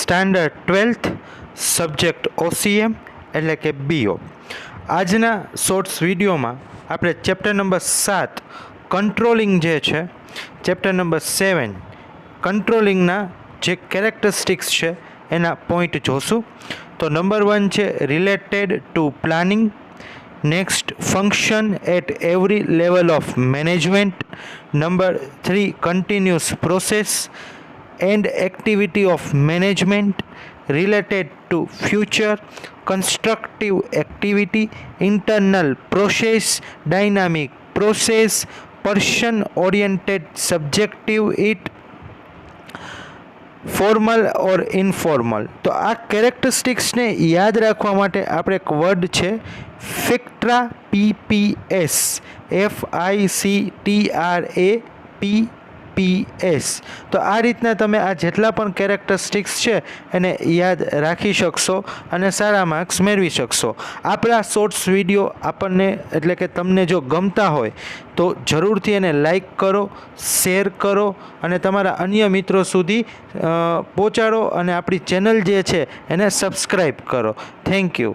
Standard 12th subject OCM એટલે કે BO. આજના શોર્ટ્સ વિડીયોમાં આપણે ચેપ્ટર નંબર 7 કંટ્રોલિંગ જે છે, ચેપ્ટર નંબર 7 કંટ્રોલિંગના જે કેરેક્ટરિસ્ટિક્સ છે એના પોઈન્ટ જોશું. તો નંબર 1 છે related to planning. Next, function at every level of management. Number 3, continuous process and activity of management related to future, constructive activity, internal process, dynamic process, person oriented, subjective, it, formal or informal. તો આ કેરેક્ટરિસ્ટિક્સને યાદ રાખવા માટે આપણે એક word છે ફિક્ટ્રા, PPS, FICTRAPPS. તો આ રીતના તમે આ જેટલા પણ કેરેક્ટરિસ્ટિક્સ છે એને યાદ રાખી શકશો અને સારા માર્ક્સ મેળવી શકશો. આપણા શોર્ટ્સ વિડીયો આપણને એટલે કે તમને જો ગમતા હોય તો જરૂરથી એને લાઈક કરો, શેર કરો અને તમારા અન્ય મિત્રો સુધી પહોંચાડો અને આપણી ચેનલ જે છે એને સબસ્ક્રાઈબ કરો. Thank you.